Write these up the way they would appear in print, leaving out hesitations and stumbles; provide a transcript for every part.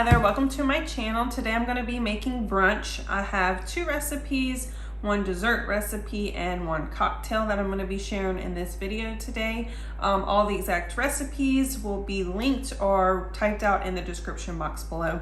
Hi there, welcome to my channel. Today I'm going to be making brunch. I have two recipes, one dessert recipe and one cocktail that I'm going to be sharing in this video today. All the exact recipes will be linked or typed out in the description box below.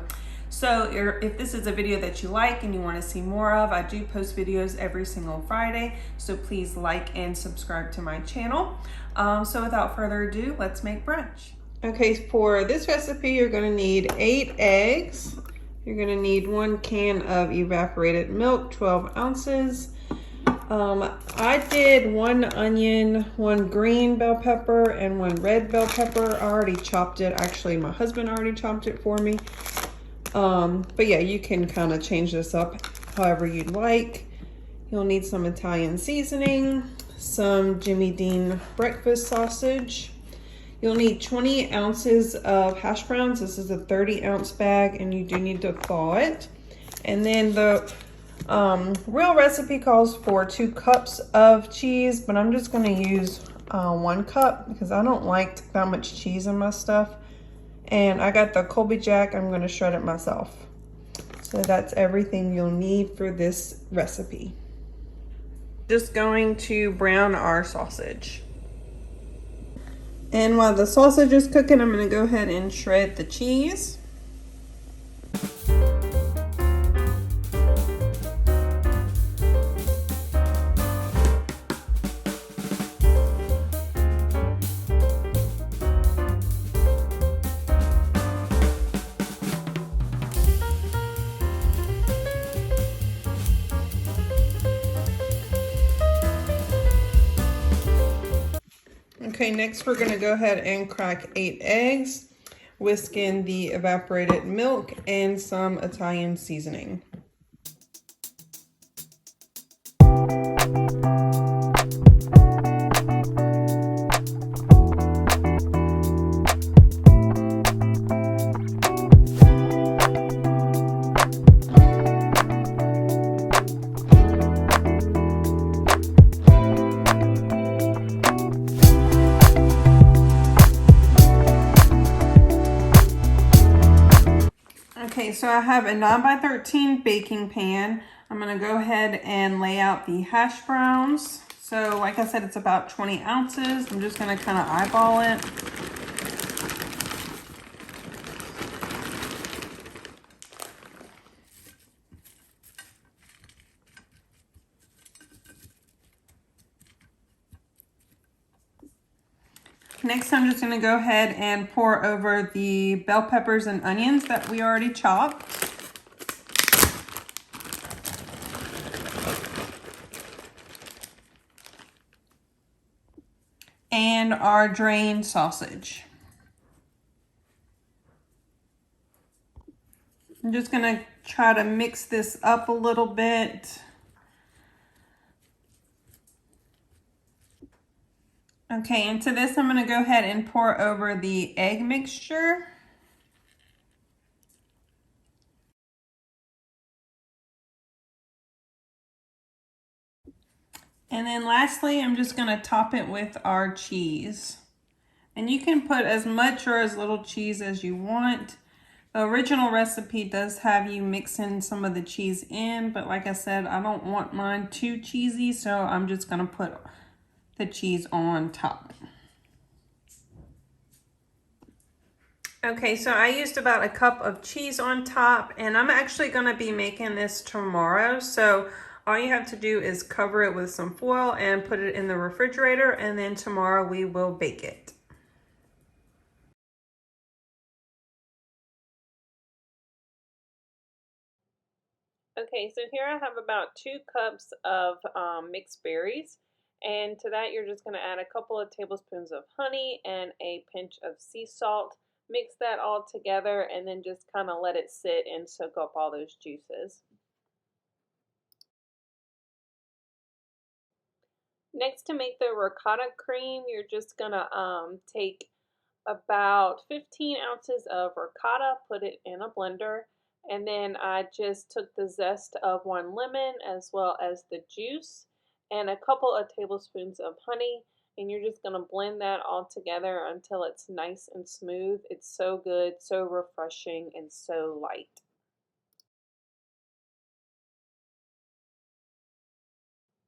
So if this is a video that you like and you want to see more of, I do post videos every single Friday, so please like and subscribe to my channel. So without further ado, let's make brunch. Okay, for this recipe, you're gonna need 8 eggs. You're gonna need 1 can of evaporated milk, 12 ounces. I did 1 onion, 1 green bell pepper, and 1 red bell pepper. I already chopped it. Actually, my husband already chopped it for me. But yeah, you can kind of change this up however you'd like. You'll need some Italian seasoning, some Jimmy Dean breakfast sausage. You'll need 20 ounces of hash browns. This is a 30-ounce bag, and you do need to thaw it. And then the real recipe calls for 2 cups of cheese, but I'm just gonna use 1 cup because I don't like that much cheese in my stuff. And I got the Colby Jack. I'm gonna shred it myself. So that's everything you'll need for this recipe. Just going to brown our sausage. And while the sausage is cooking, I'm going to go ahead and shred the cheese. Okay, next we're going to go ahead and crack 8 eggs, whisk in the evaporated milk and some Italian seasoning. Okay, so I have a 9x13 baking pan. I'm going to go ahead and lay out the hash browns. So like I said, it's about 20 ounces. I'm just going to kind of eyeball it. Next, I'm just going to go ahead and pour over the bell peppers and onions that we already chopped. And our drained sausage. I'm just going to try to mix this up a little bit. Okay, into this I'm going to go ahead and pour over the egg mixture. And then lastly, I'm just going to top it with our cheese. And you can put as much or as little cheese as you want. The original recipe does have you mix in some of the cheese in, but like I said, I don't want mine too cheesy, so I'm just going to put the cheese on top. Okay, so I used about a cup of cheese on top, and I'm actually going to be making this tomorrow. So all you have to do is cover it with some foil and put it in the refrigerator, and then tomorrow we will bake it. Okay, so here I have about 2 cups of mixed berries. And to that, you're just going to add a couple of tablespoons of honey and a pinch of sea salt. Mix that all together and then just kind of let it sit and soak up all those juices. Next, to make the ricotta cream, you're just going to take about 15 ounces of ricotta, put it in a blender, and then I just took the zest of 1 lemon as well as the juice and a couple of tablespoons of honey, And you're just gonna blend that all together until it's nice and smooth. It's so good, so refreshing, and so light.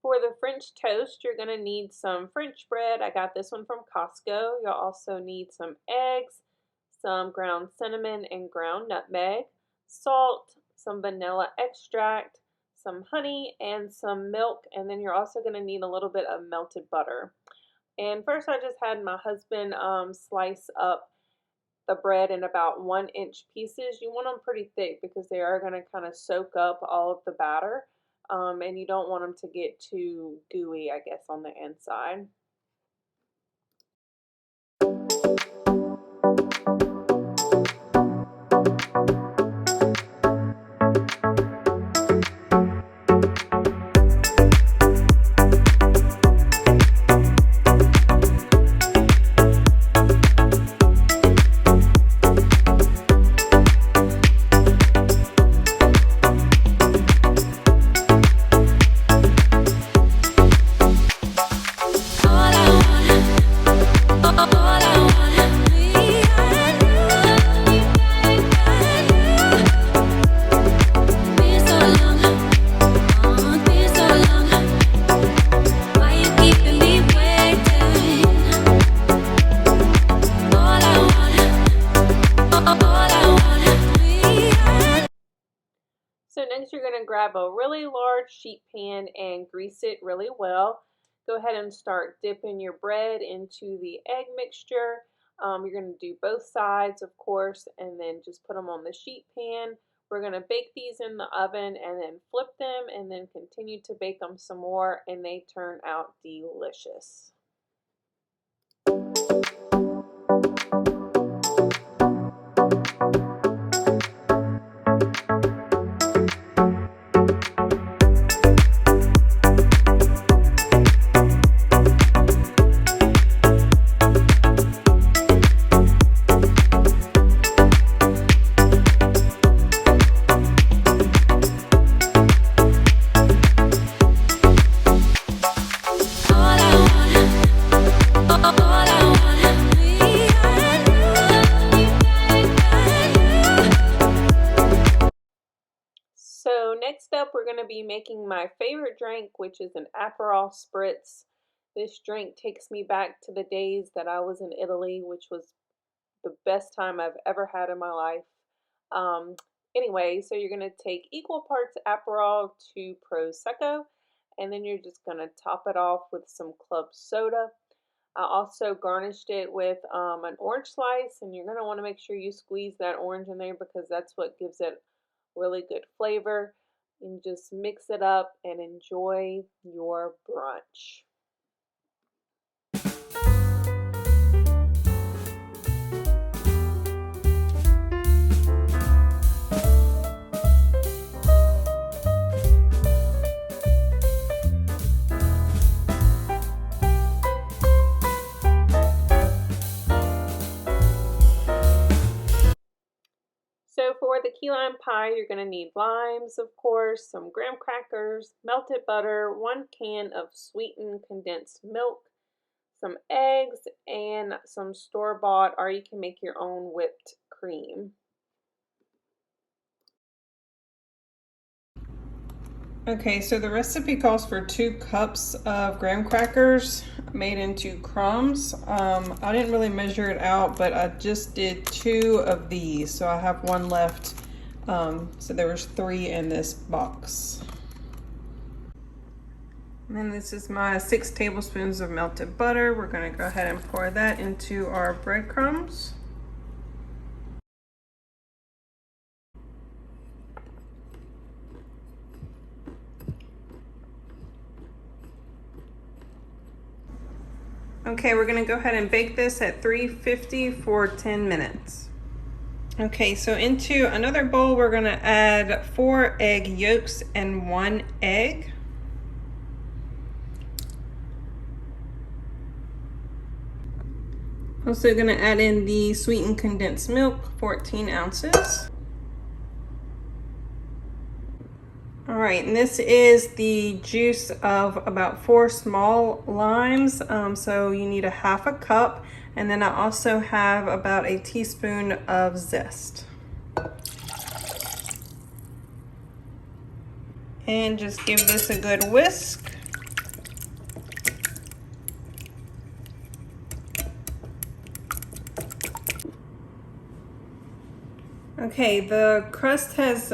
For the French toast, you're gonna need some French bread. I got this one from Costco. You'll also need some eggs, some ground cinnamon and ground nutmeg, salt, some vanilla extract, some honey, and some milk. And then you're also gonna need a little bit of melted butter. And first I just had my husband slice up the bread in about 1-inch pieces. You want them pretty thick because they are going to kind of soak up all of the batter. And you don't want them to get too gooey, I guess, on the inside. So next you're going to grab a really large sheet pan and grease it really well. Go ahead and start dipping your bread into the egg mixture. You're going to do both sides, of course, and then just put them on the sheet pan. We're going to bake these in the oven and then flip them and then continue to bake them some more, and they turn out delicious. So next up, we're going to be making my favorite drink, which is an Aperol Spritz. This drink takes me back to the days that I was in Italy, which was the best time I've ever had in my life. Anyway, so you're going to take equal parts Aperol to Prosecco, and then you're just going to top it off with some club soda. I also garnished it with an orange slice, and you're going to want to make sure you squeeze that orange in there because that's what gives it really good flavor. And just mix it up and enjoy your brunch. So for the key lime pie, you're going to need limes, of course, some graham crackers, melted butter, 1 can of sweetened condensed milk, some eggs, and some store-bought, or you can make your own whipped cream. Okay, so the recipe calls for 2 cups of graham crackers made into crumbs. I didn't really measure it out, but I just did 2 of these, so I have 1 left. So there was 3 in this box. And then this is my 6 tablespoons of melted butter. We're going to go ahead and pour that into our breadcrumbs. Okay, we're gonna go ahead and bake this at 350 for 10 minutes. Okay, so into another bowl, we're gonna add 4 egg yolks and 1 egg. Also gonna add in the sweetened condensed milk, 14 ounces. All right, and this is the juice of about 4 small limes. So you need a 1/2 cup, and then I also have about a teaspoon of zest. And just give this a good whisk. Okay, the crust has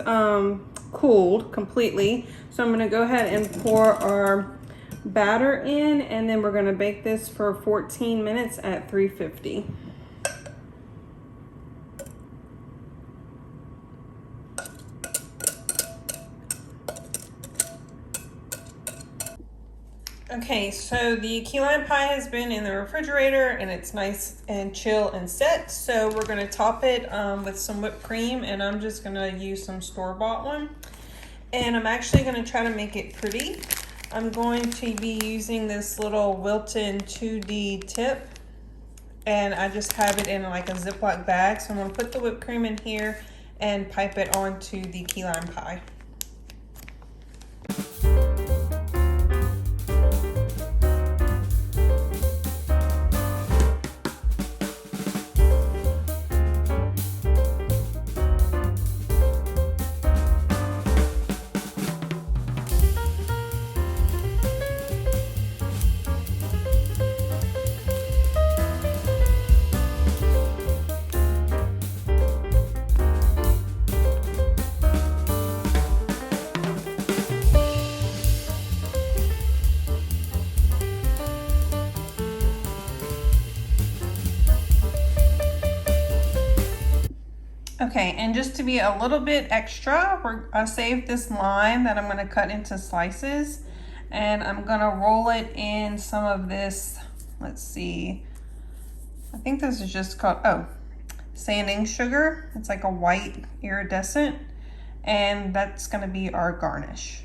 cooled completely, so I'm gonna go ahead and pour our batter in, and then we're gonna bake this for 14 minutes at 350. Okay, so the key lime pie has been in the refrigerator and it's nice and chill and set. So we're gonna top it with some whipped cream, and I'm just gonna use some store-bought one. And I'm actually gonna try to make it pretty. I'm going to be using this little Wilton 2D tip, and I just have it in like a Ziploc bag. So I'm gonna put the whipped cream in here and pipe it onto the key lime pie. Okay, and just to be a little bit extra, I saved this lime that I'm gonna cut into slices, and I'm gonna roll it in some of this, let's see, I think this is just called, sanding sugar. It's like a white iridescent, and that's gonna be our garnish.